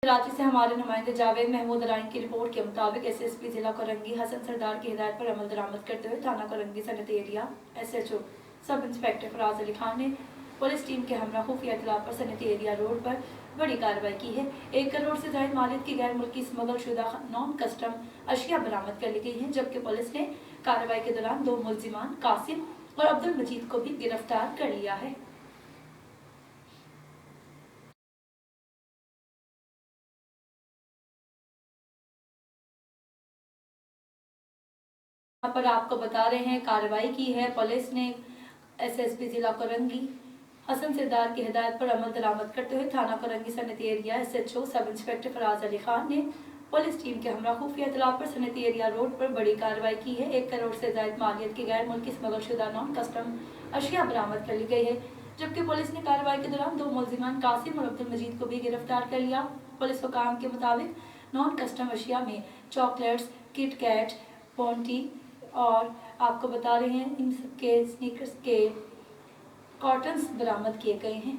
कराची से हमारे नुमाइंदे जावेद महमूद राइन की रिपोर्ट के मुताबिक एसएसपी जिला कोरंगी हसन सरदार की हिदायत पर अमल दरामद करते हुए थाना Korangi Sanat area SHO sub inspector Faraz Ali Khan ने पुलिस टीम के हमरा खुफिया इतला पर सनत एरिया रोड पर बड़ी कार्रवाई की है। 1 करोड़ से ज्यादा मालियत की गैर मुल्की स्मगल शुदा नॉन कस्टम अशिया बरामद कर ली गई हैं, जबकि पुलिस ने कार्रवाई के दौरान 2 मुलजिमान कासिम और अब्दुल मजीद को भी गिरफ्तार कर लिया है। यहाँ पर आपको बता रहे हैं कार्रवाई की है पुलिस ने। एसएसपी जिला कोरंगी हसन सरदार की हिदायत पर अमल दरामद करते हुए थाना कोरंगी सनती area SHO sub inspector Faraz Ali Khan ने पुलिस टीम के हमरा खुफिया इतला पर सनती एरिया रोड पर बड़ी कार्रवाई की है। 1 करोड़ से ज्यादा मालियत की गैर मुल्की स्मगल शुदा नॉन कस्टम अशिया बरामद कर ली गई है, जबकि पुलिस ने कार्रवाई के दौरान 2 मुलजिमान कासिम और अब्दुल मजीद को भी गिरफ्तार कर लिया। पुलिस हुकाम के मुताबिक नॉन कस्टम अशिया में चॉकलेट्स, किट कैट, बॉन्टी और आपको बता रहे हैं इन सबके स्नीकर्स के कॉटन्स बरामद किए गए हैं।